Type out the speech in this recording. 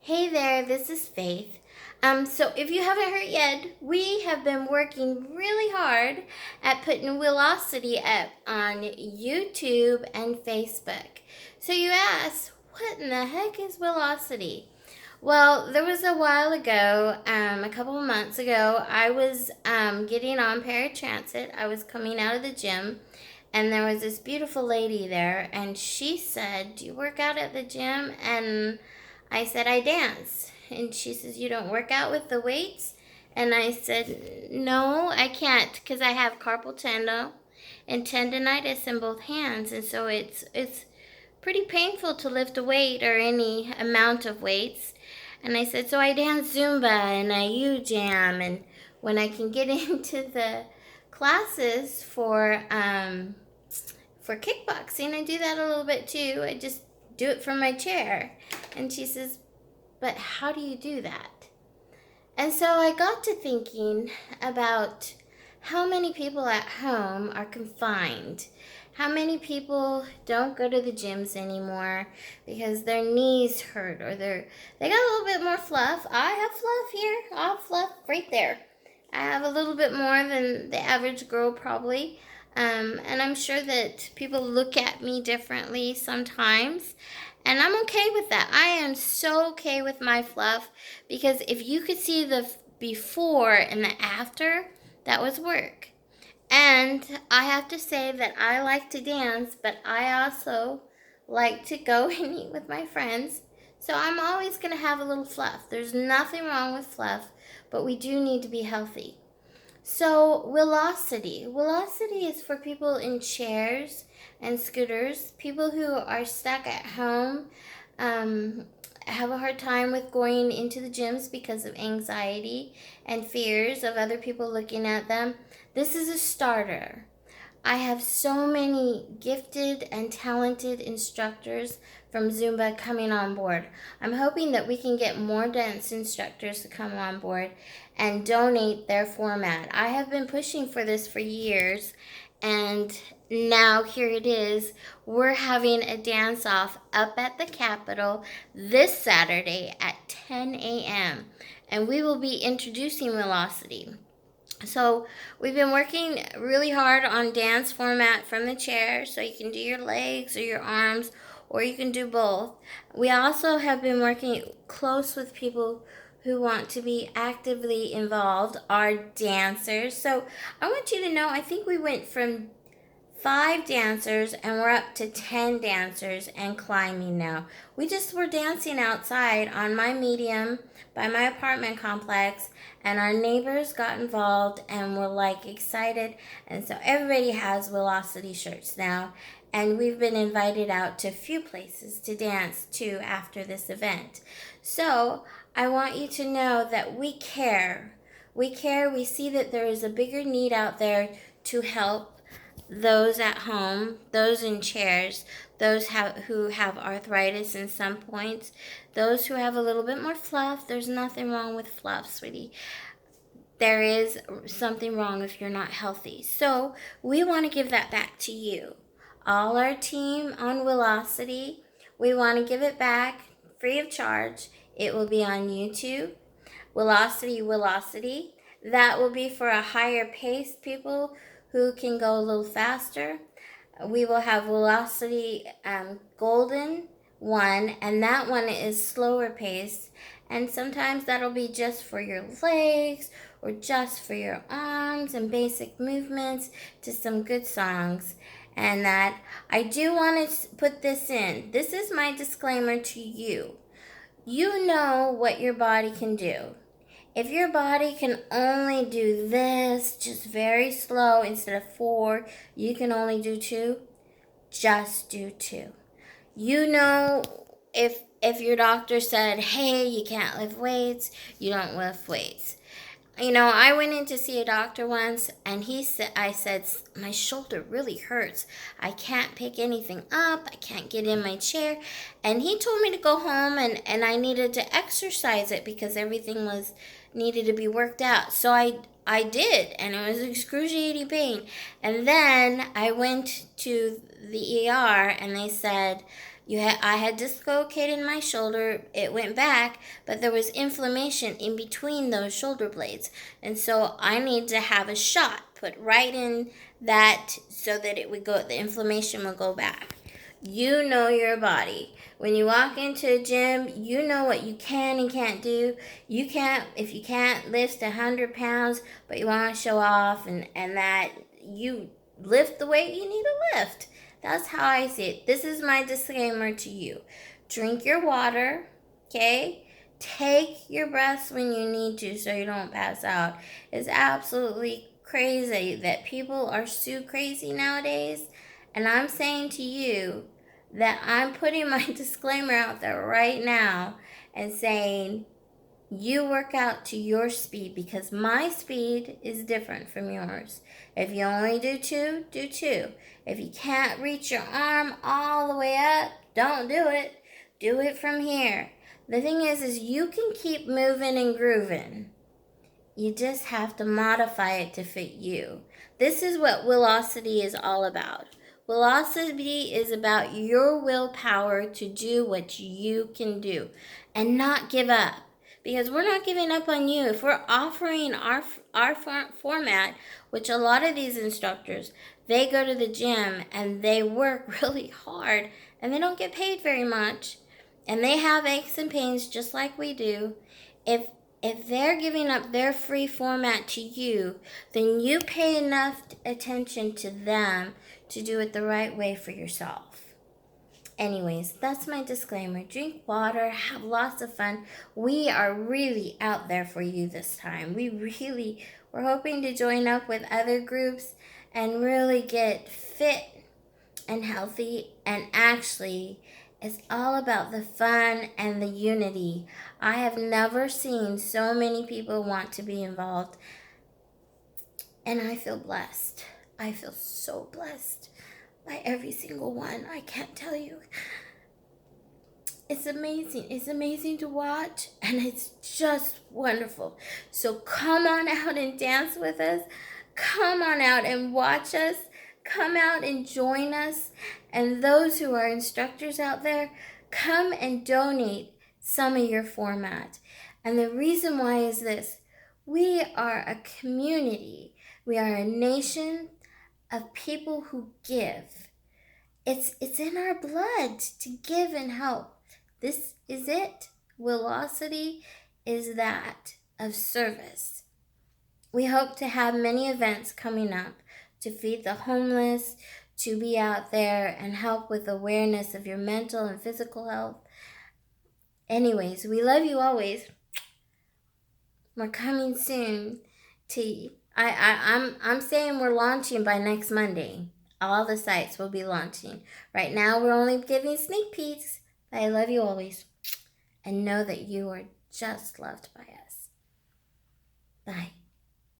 Hey there, this is Faith. So if you haven't heard yet, we have been working really hard at putting Wyillocity up on YouTube and Facebook. So you ask, what in the heck is Wyillocity? Well, there was a while ago, a couple of months ago, I was getting on paratransit. I was coming out of the gym, and there was this beautiful lady there, and she said, "Do you work out at the gym?" And I said, "I dance." And she says, "You don't work out with the weights?" And I said, "No, I can't because I have carpal tunnel and tendonitis in both hands, and so it's pretty painful to lift a weight or any amount of weights." And I said, "So I dance Zumba and I U-jam, and when I can get into the classes for kickboxing, I do that a little bit too. I just do it from my chair." And she says, "But how do you do that?" And so I got to thinking about how many people at home are confined. How many people don't go to the gyms anymore because their knees hurt or they got a little bit more fluff. I have fluff here. I have fluff right there. I have a little bit more than the average girl probably. And I'm sure that people look at me differently sometimes. And I'm okay with that. I am so okay with my fluff because if you could see the before and the after, that was work. And I have to say that I like to dance, but I also like to go and eat with my friends. So I'm always going to have a little fluff. There's nothing wrong with fluff, but we do need to be healthy. So, Wyillocity. Wyillocity is for people in chairs and scooters, people who are stuck at home, um, have a hard time with going into the gyms because of anxiety and fears of other people looking at them. This is a starter. I have so many gifted and talented instructors from Zumba coming on board. I'm hoping that we can get more dance instructors to come on board and donate their format. I have been pushing for this for years, and now here it is. We're having a dance off up at the Capitol this Saturday at 10 a.m., and we will be introducing Wyillocity. So we've been working really hard on dance format from the chair, so you can do your legs or your arms, or you can do both. We also have been working close with people who want to be actively involved, our dancers. So I want you to know, I think we went from 5 dancers and we're up to 10 dancers and climbing now. We just were dancing outside on my medium by my apartment complex, and our neighbors got involved and were like excited, and so everybody has Wyillocity shirts now, and we've been invited out to a few places to dance too after this event. So I want you to know that we care. We care. We see that there is a bigger need out there to help those at home, those in chairs, those who have arthritis in some points, those who have a little bit more fluff. There's nothing wrong with fluff, sweetie. There is something wrong if you're not healthy. So we want to give that back to you. All our team on Wyillocity, we want to give it back free of charge. It will be on YouTube, Wyillocity. That will be for a higher pace people who can go a little faster. We will have Wyillocity Golden one, and that one is slower paced. And sometimes that'll be just for your legs or just for your arms and basic movements to some good songs. And that I do want to put this in. This is my disclaimer to you. You know what your body can do. If your body can only do this, just very slow, instead of 4, you can only do 2, just do 2. You know, if your doctor said, "Hey, you can't lift weights," you don't lift weights. You know, I went in to see a doctor once, and I said, "My shoulder really hurts. I can't pick anything up. I can't get in my chair." And he told me to go home, and I needed to exercise it because everything needed to be worked out. So I did, and it was excruciating pain. And then I went to the ER, and they said, I had dislocated my shoulder. It went back, but there was inflammation in between those shoulder blades. And so I need to have a shot put right in that so that the inflammation would go back. You know your body. When you walk into a gym, you know what you can and can't do. If you can't lift 100 pounds, but you want to show off and that you lift the weight you need to lift. That's how I see it. This is my disclaimer to you. Drink your water, okay? Take your breaths when you need to so you don't pass out. It's absolutely crazy that people are so crazy nowadays. And I'm saying to you that I'm putting my disclaimer out there right now and saying, you work out to your speed because my speed is different from yours. If you only do two, do two. If you can't reach your arm all the way up, don't do it. Do it from here. The thing is you can keep moving and grooving. You just have to modify it to fit you. This is what Wyillocity is all about. Wyillocity is about your willpower to do what you can do and not give up. Because we're not giving up on you. If we're offering our format, which a lot of these instructors, they go to the gym and they work really hard and they don't get paid very much. And they have aches and pains just like we do. If they're giving up their free format to you, then you pay enough attention to them to do it the right way for yourself. Anyways, that's my disclaimer. Drink water, have lots of fun. We are really out there for you this time. We're hoping to join up with other groups and really get fit and healthy. And actually, it's all about the fun and the unity. I have never seen so many people want to be involved. And I feel blessed. I feel so blessed by every single one. I can't tell you. It's amazing. It's amazing to watch, and it's just wonderful. So come on out and dance with us. Come on out and watch us. Come out and join us. And those who are instructors out there, come and donate some of your format. And the reason why is this. We are a community. We are a nation of people who give. It's in our blood to give and help. This is it. Wyillocity is that of service. We hope to have many events coming up to feed the homeless, to be out there and help with awareness of your mental and physical health. Anyways, we love you always. We're coming soon to I'm saying we're launching by next Monday. All the sites will be launching. Right now we're only giving sneak peeks. But I love you always. And know that you are just loved by us. Bye.